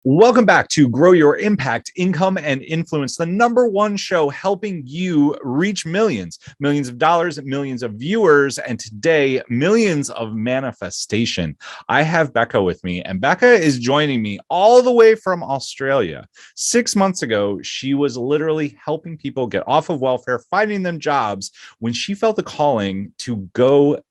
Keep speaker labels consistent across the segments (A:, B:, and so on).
A: Welcome back to Grow Your Impact, Income, and Influence, the #1 show helping you reach millions of dollars, millions of viewers, and today, millions of manifestation. I have Becca with me, and Becca is joining me all the way from Australia. 6 months ago, she was literally helping people get off of welfare, finding them jobs when she felt the calling to go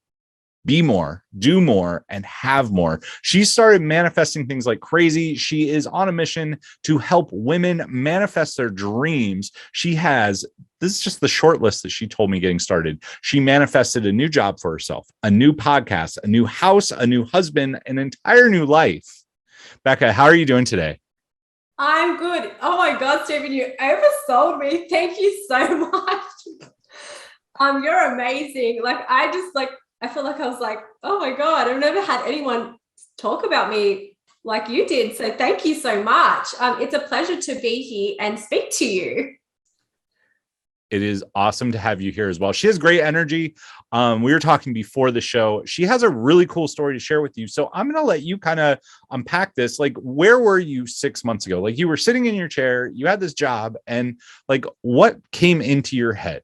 A: be more, do more, and have more. She started manifesting things like crazy. She is on a mission to help women manifest their dreams. This is just the short list that she told me getting started. She manifested a new job for herself, a new podcast, a new house, a new husband, an entire new life. Becca, how are you doing today?
B: I'm good. Oh my God, Stephen, you oversold me. Thank you so much. You're amazing. I feel like I was like, oh my God, I've never had anyone talk about me like you did. So thank you so much. It's a pleasure to be here and speak to you.
A: It is awesome to have you here as well. She has great energy. We were talking before the show. She has a really cool story to share with you. So I'm going to let you kind of unpack this. Like, where were you 6 months ago? Like, you were sitting in your chair, you had this job, and like, what came into your head?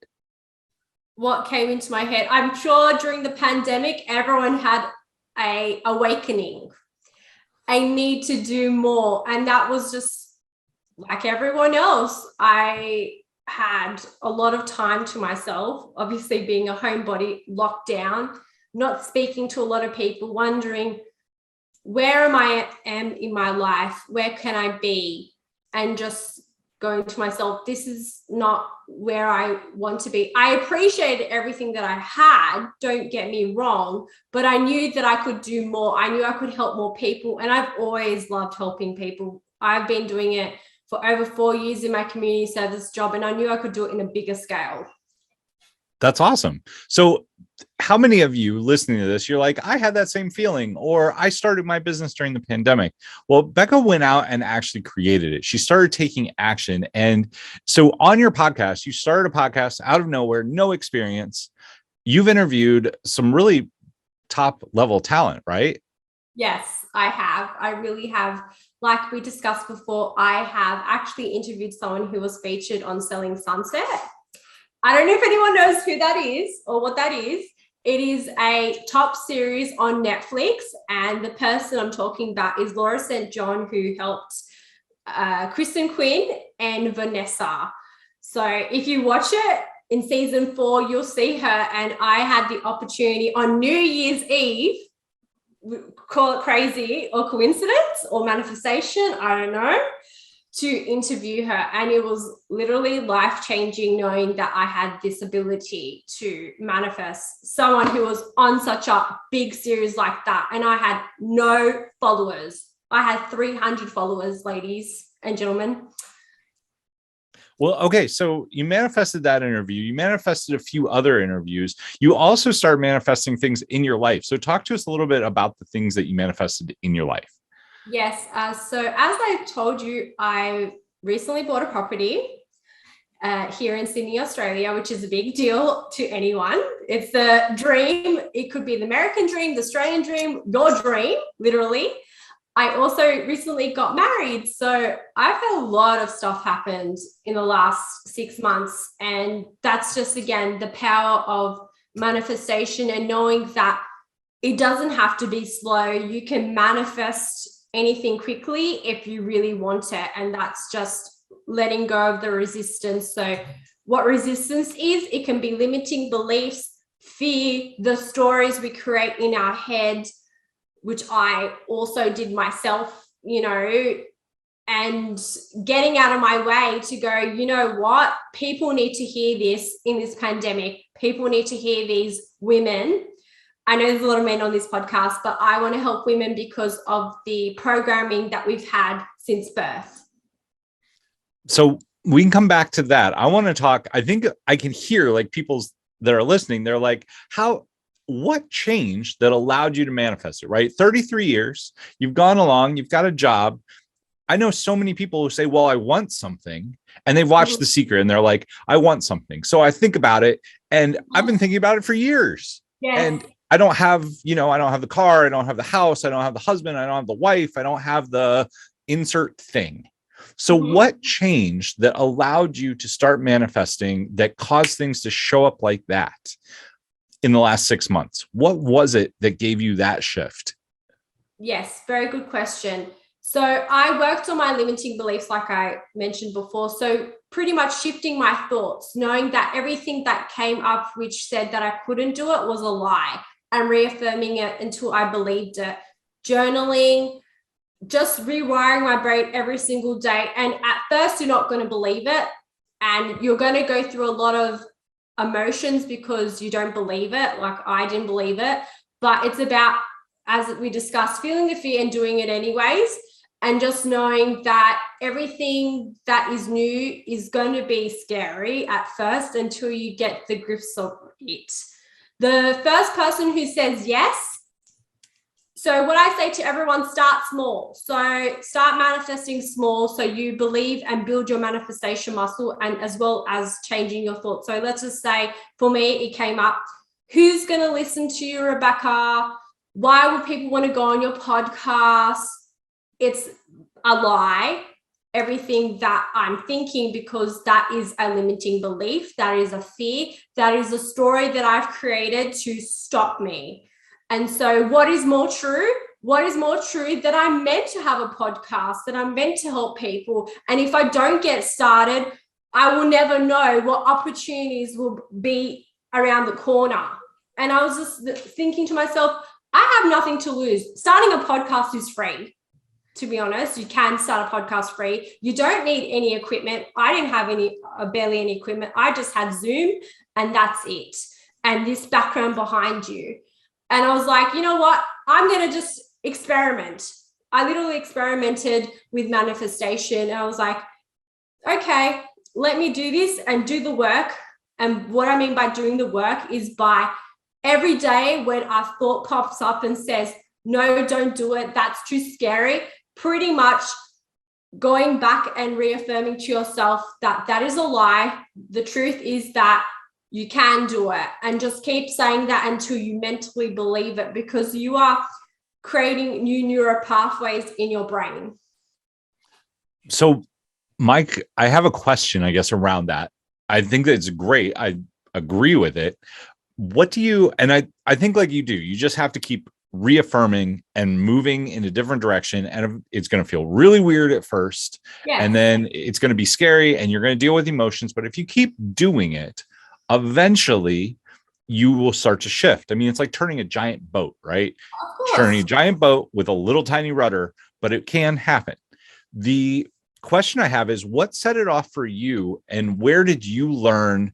B: What came into my head? I'm sure during the pandemic, everyone had a awakening, a need to do more. And that was just like everyone else. I had a lot of time to myself, obviously being a homebody, locked down, not speaking to a lot of people, wondering where am in my life, where can I be, and just going to myself, this is not where I want to be. I appreciated everything that I had, don't get me wrong, but I knew that I could do more. I knew I could help more people, and I've always loved helping people. I've been doing it for over 4 years in my community service job, and I knew I could do it in a bigger scale.
A: That's awesome. So how many of you listening to this, you're like, I had that same feeling, or I started my business during the pandemic? Well, Becca went out and actually created it. She started taking action. And so on your podcast, you started a podcast out of nowhere, no experience. You've interviewed some really top level talent, right?
B: Yes, I have. I really have. Like we discussed before, I have actually interviewed someone who was featured on Selling Sunset. I don't know if anyone knows who that is or what that is. It is a top series on Netflix, and the person I'm talking about is Laura St. John, who helped Kristen Quinn and Vanessa. So if you watch it in season 4, you'll see her. And I had the opportunity on New Year's Eve, call it crazy or coincidence or manifestation, I don't know, to interview her. And it was literally life-changing knowing that I had this ability to manifest someone who was on such a big series like that. And I had no followers. I had 300 followers, ladies and gentlemen.
A: Well, okay. So you manifested that interview. You manifested a few other interviews. You also start manifesting things in your life. So talk to us a little bit about the things that you manifested in your life.
B: Yes. So as I told you, I recently bought a property here in Sydney, Australia, which is a big deal to anyone. It's the dream. It could be the American dream, the Australian dream, your dream, literally. I also recently got married. So I've had a lot of stuff happened in the last 6 months. And that's just, again, the power of manifestation and knowing that it doesn't have to be slow. You can manifest anything quickly if you really want it. And that's just letting go of the resistance. So what resistance is, it can be limiting beliefs, fear, the stories we create in our head, which I also did myself, and getting out of my way to go, you know what? People need to hear this in this pandemic. People need to hear these women. I know there's a lot of men on this podcast, but I want to help women because of the programming that we've had since birth.
A: So we can come back to that. I want to talk. I think I can hear like people that are listening. They're like, what changed that allowed you to manifest it, right? 33 years, you've gone along, you've got a job. I know so many people who say, well, I want something, and they've watched The Secret and they're like, I want something. So I think about it, and I've been thinking about it for years.
B: Yes.
A: And I don't have the car, I don't have the house, I don't have the husband, I don't have the wife, I don't have the insert thing. So
B: Mhm.
A: what changed that allowed you to start manifesting that caused things to show up like that in the last 6 months? What was it that gave you that shift?
B: Yes, very good question. So I worked on my limiting beliefs, like I mentioned before. So pretty much shifting my thoughts, knowing that everything that came up which said that I couldn't do it was a lie, and reaffirming it until I believed it. Journaling, just rewiring my brain every single day. And at first, you're not going to believe it. And you're going to go through a lot of emotions because you don't believe it. Like I didn't believe it. But it's about, as we discussed, feeling the fear and doing it anyways. And just knowing that everything that is new is going to be scary at first until you get the grips of it. The first person who says yes, so what I say to everyone, start small. So start manifesting small so you believe and build your manifestation muscle, and as well as changing your thoughts. So let's just say for me, it came up, who's going to listen to you, Rebecca? Why would people want to go on your podcast? It's a lie. Everything that I'm thinking, because that is a limiting belief, that is a fear, that is a story that I've created to stop me. And so what is more true? What is more true? That I'm meant to have a podcast, that I'm meant to help people. And if I don't get started, I will never know what opportunities will be around the corner. And I was just thinking to myself, I have nothing to lose. Starting a podcast is free. To be honest, you can start a podcast free. You don't need any equipment. I didn't have barely any equipment. I just had Zoom and that's it. And this background behind you. And I was like, you know what? I'm going to just experiment. I literally experimented with manifestation. And I was like, okay, let me do this and do the work. And what I mean by doing the work is by every day when a thought pops up and says, no, don't do it, that's too scary, pretty much going back and reaffirming to yourself that that is a lie. The truth is that you can do it, and just keep saying that until you mentally believe it, because you are creating new neural pathways in your brain.
A: So, Mike, I have a question, I guess, around that. I think that it's great. I agree with it. What do you, and I think like you do, you just have to keep reaffirming and moving in a different direction. And it's going to feel really weird at first.
B: Yes.
A: And then it's going to be scary and you're going to deal with emotions. But if you keep doing it, eventually you will start to shift. I mean, it's like turning a giant boat, right?
B: Of course.
A: Turning a giant boat with a little tiny rudder, but it can happen. The question I have is, what set it off for you, and where did you learn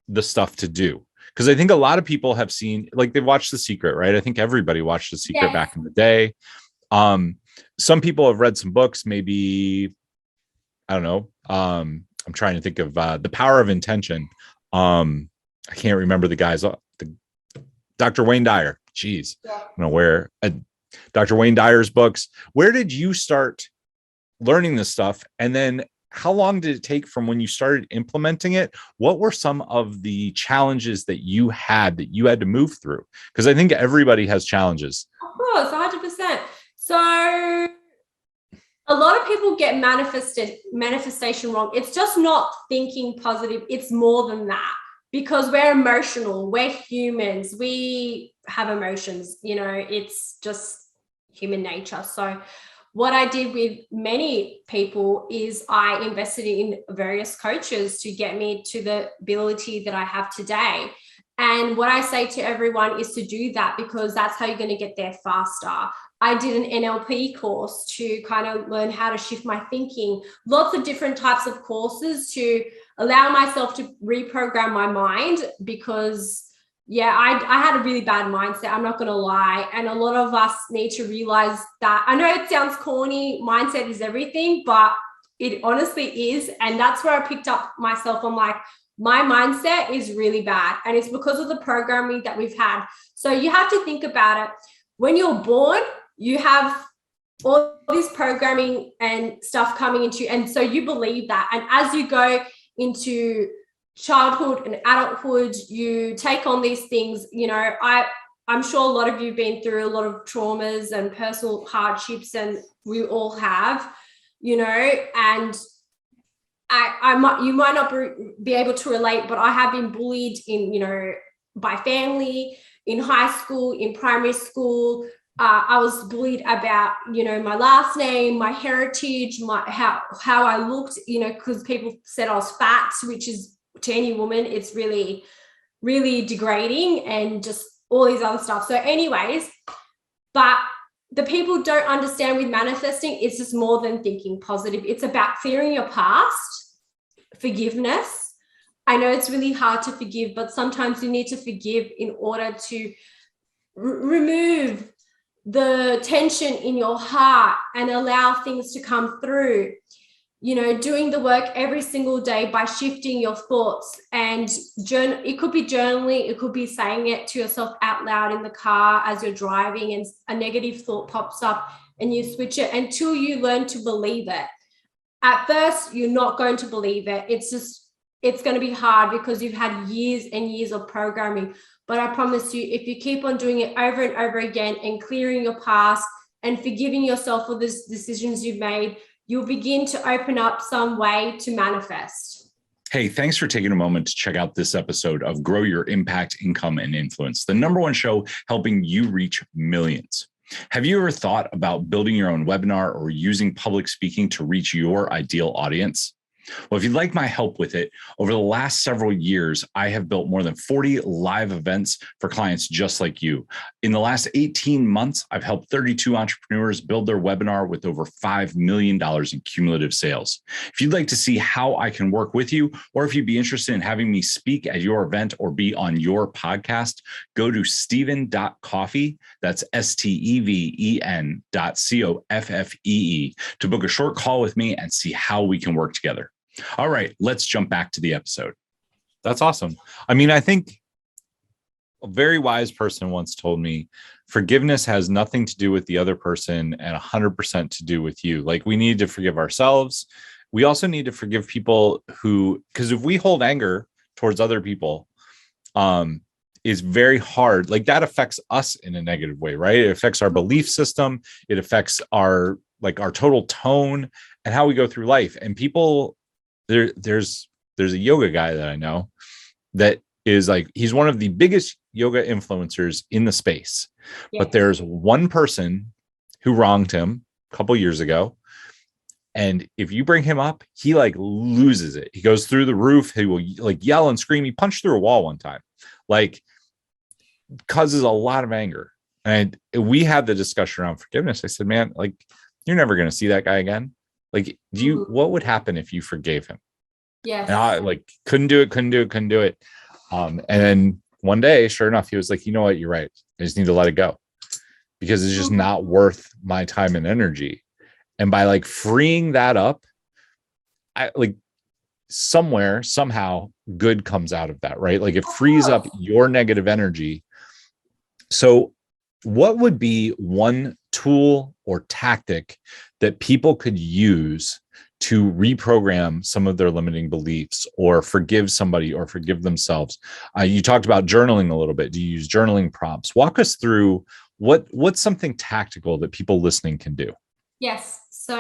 A: the stuff to do? Because I think a lot of people have seen, like, they've watched The Secret, right? I think everybody watched The Secret back in the day. Some people have read some books, maybe, I don't know. I'm trying to think of The Power of Intention. I can't remember the guy's, Dr. Wayne Dyer. Jeez. I don't know where. Dr. Wayne Dyer's books. Where did you start learning this stuff? And then how long did it take from when you started implementing it? What were some of the challenges that you had to move through? Because I think everybody has challenges.
B: Of course, 100%. So a lot of people get manifestation wrong. It's just not thinking positive. It's more than that, because we're emotional. We're humans. We have emotions. You know, it's just human nature. So what I did with many people is I invested in various coaches to get me to the ability that I have today. And what I say to everyone is to do that, because that's how you're going to get there faster. I did an NLP course to kind of learn how to shift my thinking, lots of different types of courses to allow myself to reprogram my mind, because I had a really bad mindset. I'm not going to lie. And a lot of us need to realize that. I know it sounds corny. Mindset is everything, but it honestly is. And that's where I picked up myself. I'm like, my mindset is really bad. And it's because of the programming that we've had. So you have to think about it. When you're born, you have all this programming and stuff coming into you. And so you believe that. And as you go into childhood and adulthood, you take on these things. You know, I'm sure a lot of you have been through a lot of traumas and personal hardships, and we all have. and you might not be able to relate, but I have been bullied by family, in high school, in primary school. I was bullied about, my last name, my heritage, how I looked, because people said I was fat, which is, to any woman, it's really, really degrading, and just all these other stuff. So anyways, but the people don't understand with manifesting, it's just more than thinking positive. It's about clearing your past, forgiveness. I know it's really hard to forgive, but sometimes you need to forgive in order to remove the tension in your heart and allow things to come through. Doing the work every single day by shifting your thoughts, and it could be journaling, it could be saying it to yourself out loud in the car as you're driving, and a negative thought pops up and you switch it until you learn to believe it. At first, you're not going to believe it. It's going to be hard because you've had years and years of programming. But I promise you, if you keep on doing it over and over again and clearing your past and forgiving yourself for the decisions you've made, you'll begin to open up some way to manifest.
A: Hey, thanks for taking a moment to check out this episode of Grow Your Impact, Income, and Influence, the #1 show helping you reach millions. Have you ever thought about building your own webinar or using public speaking to reach your ideal audience? Well, if you'd like my help with it, over the last several years, I have built more than 40 live events for clients just like you. In the last 18 months, I've helped 32 entrepreneurs build their webinar with over $5 million in cumulative sales. If you'd like to see how I can work with you, or if you'd be interested in having me speak at your event or be on your podcast, go to steven.coffee, that's steven.coffee, to book a short call with me and see how we can work together. All right, let's jump back to the episode. That's awesome. I mean, I think a very wise person once told me forgiveness has nothing to do with the other person and 100% to do with you. Like, we need to forgive ourselves. We also need to forgive people because if we hold anger towards other people, is very hard. Like, that affects us in a negative way, right? It affects our belief system. It affects our total tone and how we go through life. And people, there's a yoga guy that I know that is he's one of the biggest yoga influencers in the space. Yes. But there's one person who wronged him a couple years ago. And if you bring him up, he loses it. He goes through the roof. He will yell and scream. He punched through a wall one time, causes a lot of anger. And we had the discussion around forgiveness. I said, man, you're never going to see that guy again. What would happen if you forgave him?
B: Yes.
A: And I couldn't do it. And then one day, sure enough, he was like, you know what? You're right. I just need to let it go because it's just not worth my time and energy. And by freeing that up, I somehow good comes out of that, right? It frees up your negative energy. So what would be one tool or tactic that people could use to reprogram some of their limiting beliefs, or forgive somebody, or forgive themselves? You talked about journaling a little bit. Do you use journaling prompts? Walk us through what's something tactical that people listening can do.
B: Yes. So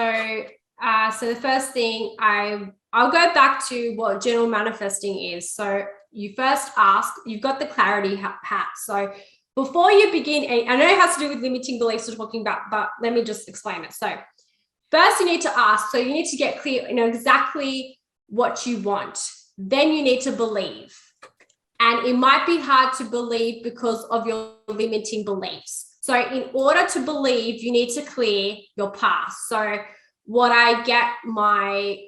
B: the first thing, I'll go back to what general manifesting is. So you first ask, you've got the clarity hat. So before you begin, I know it has to do with limiting beliefs we're talking about, but let me just explain it. So first you need to ask. So you need to get clear, exactly what you want. Then you need to believe. And it might be hard to believe because of your limiting beliefs. So in order to believe, you need to clear your past. So what I get my,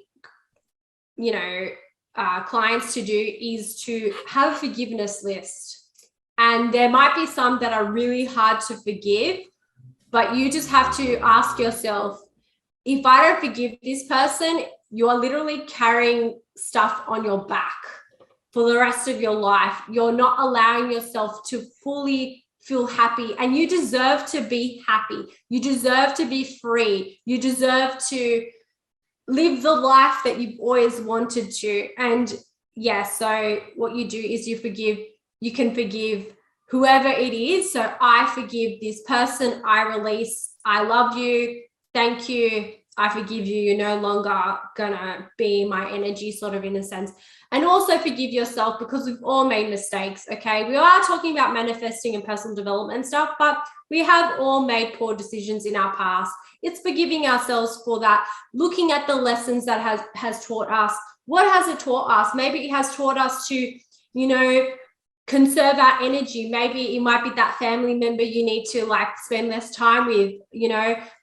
B: clients to do is to have a forgiveness list. And there might be some that are really hard to forgive, but you just have to ask yourself, if I don't forgive this person, you are literally carrying stuff on your back for the rest of your life. You're not allowing yourself to fully feel happy, and you deserve to be happy. You deserve to be free. You deserve to live the life that you've always wanted to. And so what you do is you can forgive whoever it is. So I forgive this person. I release. I love you. Thank you. I forgive you. You're no longer gonna be my energy, sort of, in a sense. And also forgive yourself, because we've all made mistakes. Okay, we are talking about manifesting and personal development stuff, but we have all made poor decisions in our past. It's forgiving ourselves for that, looking at the lessons that has taught us. What has it taught us? Maybe it has taught us to, conserve our energy. Maybe it might be that family member you need to spend less time with.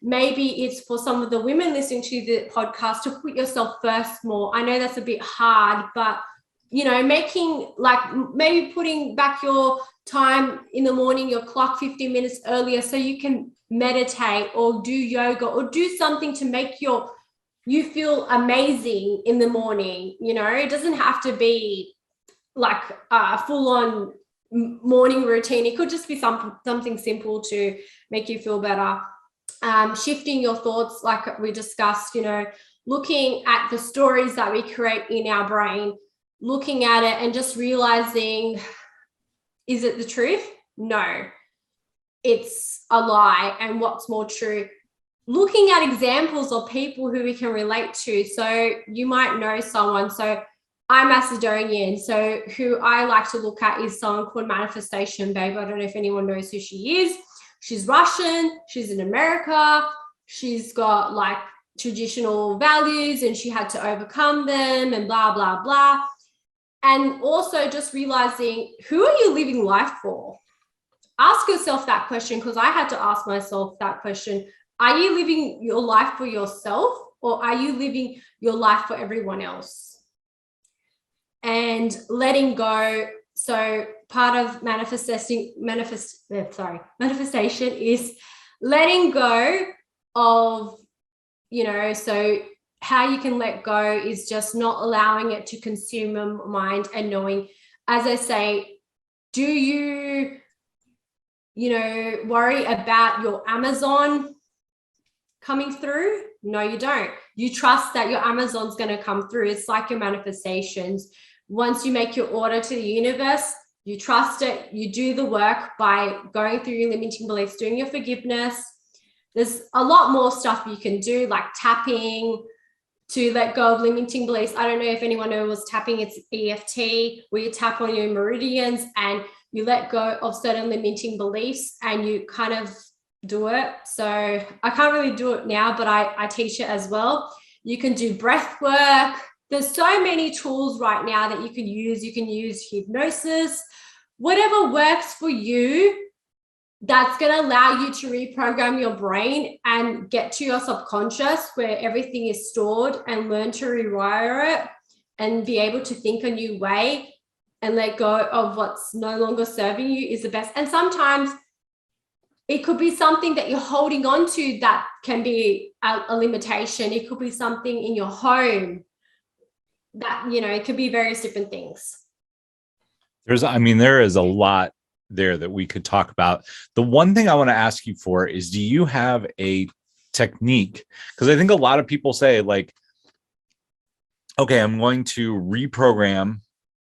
B: Maybe it's for some of the women listening to the podcast to put yourself first more. I know that's a bit hard, but making maybe putting back your time in the morning, your clock 15 minutes earlier, so you can meditate or do yoga or do something to make you feel amazing in the morning. It doesn't have to be like a full-on morning routine. It could just be something simple to make you feel better. Shifting your thoughts, like we discussed, looking at the stories that we create in our brain, looking at it and just realizing, is it the truth? No, it's a lie. And what's more true? Looking at examples of people who we can relate to. So you might know someone. So I'm Macedonian. So who I like to look at is someone called Manifestation Babe. I don't know if anyone knows who she is. She's Russian. She's in America. She's got traditional values and she had to overcome them and blah, blah, blah. And also just realizing, who are you living life for? Ask yourself that question, because I had to ask myself that question. Are you living your life for yourself, or are you living your life for everyone else? And letting go. So part of manifestation is letting go of, so how you can let go is just not allowing it to consume your mind, and knowing, as I say, do you, worry about your Amazon coming through? No, you don't. You trust that your Amazon's going to come through. It's like your manifestations. Once you make your order to the universe, you trust it. You do the work by going through your limiting beliefs, doing your forgiveness. There's a lot more stuff you can do, like tapping to let go of limiting beliefs. I don't know if anyone knows tapping. It's EFT, where you tap on your meridians and you let go of certain limiting beliefs and you kind of do it. So I can't really do it now, but I teach it as well. You can do breath work. There's so many tools right now that you can use. You can use hypnosis, whatever works for you, that's going to allow you to reprogram your brain and get to your subconscious where everything is stored, and learn to rewire it and be able to think a new way and let go of what's no longer serving you is the best. And sometimes it could be something that you're holding on to that can be a limitation. It could be something in your home that, it could be various different things.
A: There is a lot there that we could talk about. The one thing I want to ask you for is, do you have a technique? Because I think a lot of people say okay, I'm going to reprogram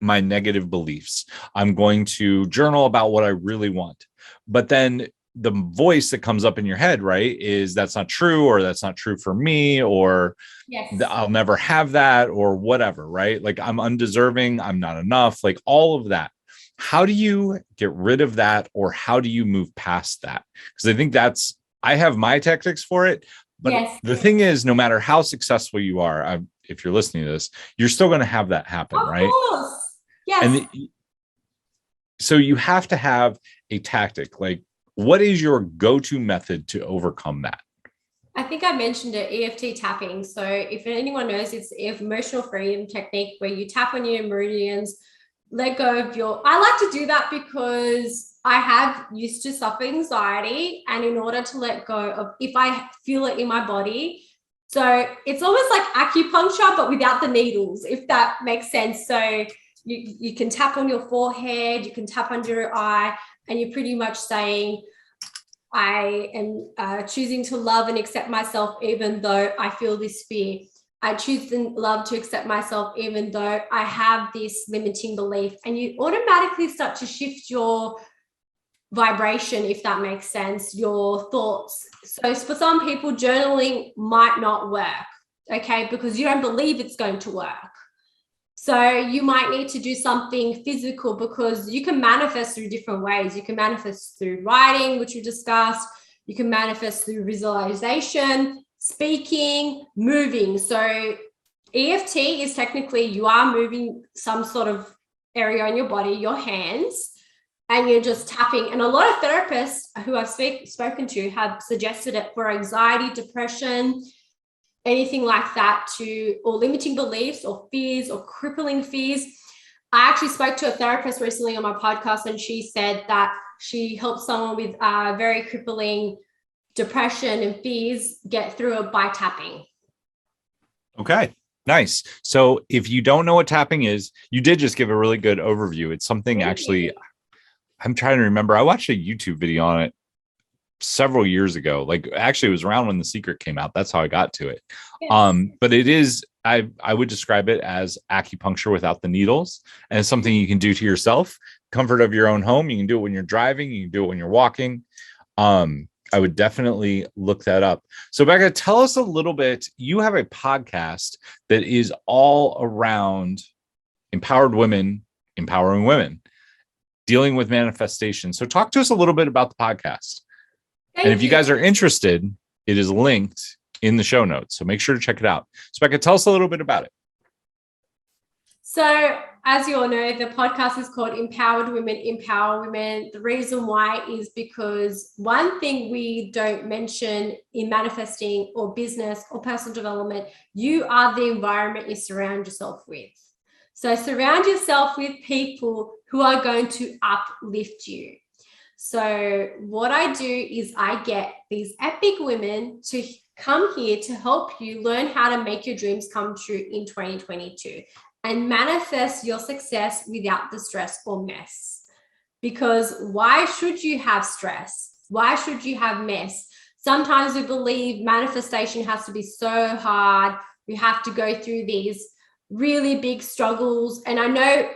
A: my negative beliefs. I'm going to journal about what I really want. But then the voice that comes up in your head, right, is that's not true, or that's not true for me, or
B: yes,
A: I'll never have that, or whatever, right? I'm undeserving, I'm not enough, all of that. How do you get rid of that, or how do you move past that? Because I think I have my tactics for it. But
B: yes,
A: the thing is, no matter how successful you are, if you're listening to this, you're still going to have that happen,
B: of
A: right?
B: course. Yes.
A: So you have to have a tactic. What is your go-to method to overcome that?
B: I think I mentioned it, EFT tapping. So if anyone knows, it's emotional freedom technique, where you tap on your meridians, let go of I like to do that because I have used to suffer anxiety, and in order to let go of, if I feel it in my body, so it's almost like acupuncture, but without the needles, if that makes sense. So you can tap on your forehead, you can tap under your eye, and you're pretty much saying, I am choosing to love and accept myself even though I feel this fear. I choose to love to accept myself even though I have this limiting belief. And you automatically start to shift your vibration, if that makes sense, your thoughts. So for some people, journaling might not work, okay, because you don't believe it's going to work. So you might need to do something physical, because you can manifest through different ways. You can manifest through writing, which we discussed. You can manifest through visualization, speaking, moving. So EFT is technically you are moving some sort of area on your body, your hands, and you're just tapping. And a lot of therapists who I've spoken to have suggested it for anxiety, depression, anything like that, or limiting beliefs or fears or crippling fears. I actually spoke to a therapist recently on my podcast, and she said that she helped someone with very crippling depression and fears get through it by tapping.
A: Okay. Nice. So if you don't know what tapping is, you did just give a really good overview. It's something actually, I'm trying to remember. I watched a YouTube video on it several years ago. Like actually it was around when The Secret came out. That's how I got to it. Yes. But it is, I would describe it as acupuncture without the needles. And it's something you can do to yourself, comfort of your own home. You can do it when you're driving. You can do it when you're walking. I would definitely look that up. So Becca, tell us a little bit. You have a podcast that is all around empowered women, empowering women, dealing with manifestation. So talk to us a little bit about the podcast. And if you guys are interested, it is linked in the show notes. So make sure to check it out. So Becca, tell us a little bit about it.
B: So as you all know, the podcast is called Empowered Women, Empower Women. The reason why is because one thing we don't mention in manifesting or business or personal development, you are the environment you surround yourself with. So surround yourself with people who are going to uplift you. So what I do is I get these epic women to come here to help you learn how to make your dreams come true in 2022 and manifest your success without the stress or mess. Because why should you have stress? Why should you have mess? Sometimes we believe manifestation has to be so hard. We have to go through these really big struggles. And I know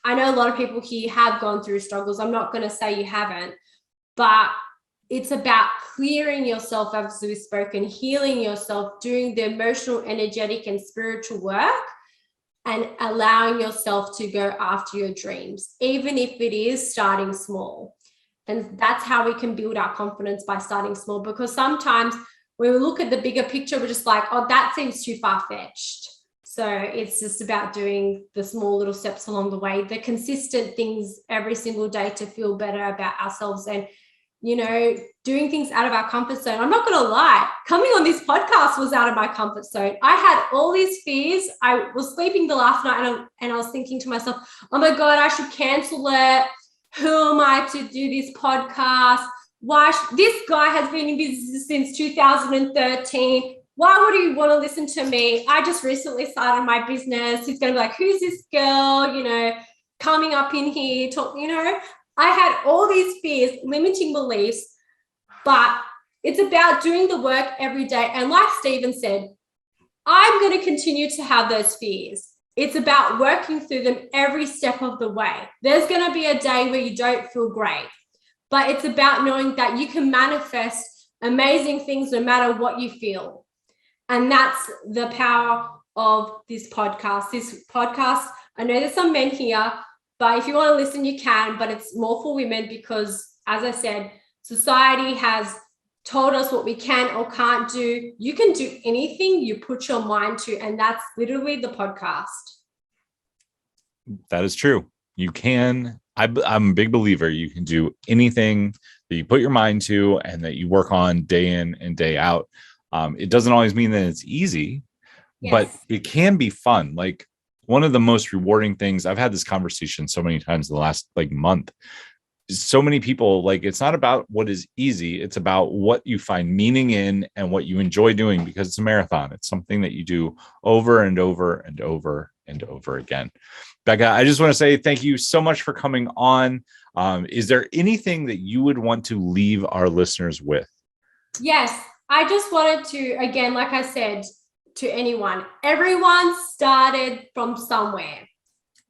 B: a lot of people here have gone through struggles. I'm not going to say you haven't, but it's about clearing yourself, as we've spoken, healing yourself, doing the emotional, energetic, and spiritual work, and allowing yourself to go after your dreams, even if it is starting small. And that's how we can build our confidence, by starting small, because sometimes when we look at the bigger picture, we're just like, oh, that seems too far-fetched. So it's just about doing the small little steps along the way, the consistent things every single day to feel better about ourselves, and, you know, doing things out of our comfort zone. I'm not going to lie, coming on this podcast was out of my comfort zone. I had all these fears. I was sleeping the last night and I was thinking to myself, oh my God, I should cancel it. Who am I to do this podcast? This guy has been in business since 2013. Why would he want to listen to me? I just recently started my business. He's going to be like, who's this girl, you know, coming up in here, I had all these fears, limiting beliefs, but it's about doing the work every day. And like Stephen said, I'm going to continue to have those fears. It's about working through them every step of the way. There's going to be a day where you don't feel great, but it's about knowing that you can manifest amazing things no matter what you feel. And that's the power of this podcast. I know there's some men here, but if you want to listen, you can, but it's more for women because, as I said, society has told us what we can or can't do. You can do anything you put your mind to, and that's literally the podcast.
A: That is true. You can. I'm a big believer. You can do anything that you put your mind to and that you work on day in and day out. It doesn't always mean that it's easy, yes, but it can be fun. Like, one of the most rewarding things, I've had this conversation so many times in the last month. So many people, it's not about what is easy. It's about what you find meaning in and what you enjoy doing, because it's a marathon. It's something that you do over and over and over and over again. Becca, I just want to say thank you so much for coming on. Is there anything that you would want to leave our listeners with?
B: Yes, I just wanted to, again, like I said, to anyone, everyone started from somewhere.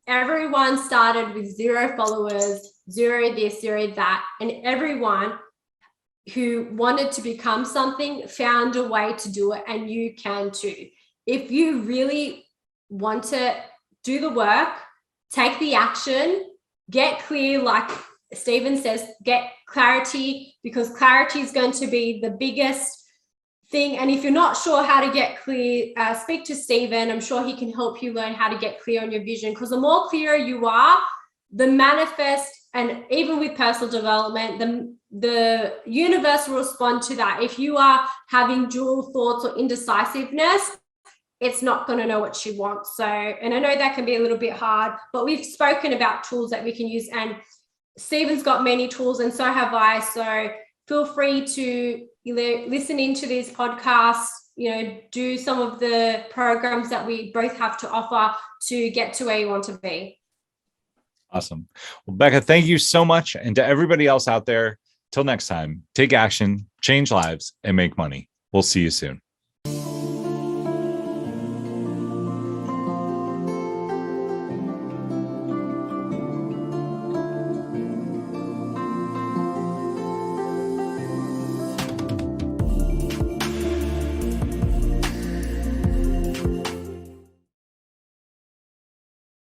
B: Everyone started with 0 followers, zero this, zero that. And everyone who wanted to become something found a way to do it, and you can too. If you really want to do the work, take the action, get clear, like Stephen says, get clarity, because clarity is going to be the biggest thing. And if you're not sure how to get clear, speak to Stephen. I'm sure he can help you learn how to get clear on your vision, because the more clearer you are, the manifest, and even with personal development, the universe will respond to that. If you are having dual thoughts or indecisiveness, it's not going to know what you want. So, and I know that can be a little bit hard, but we've spoken about tools that we can use, and Stephen's got many tools and so have I. So feel free to listen into these podcasts, do some of the programs that we both have to offer to get to where you want to be.
A: Awesome. Well, Becca, thank you so much. And to everybody else out there, till next time, take action, change lives, and make money. We'll see you soon.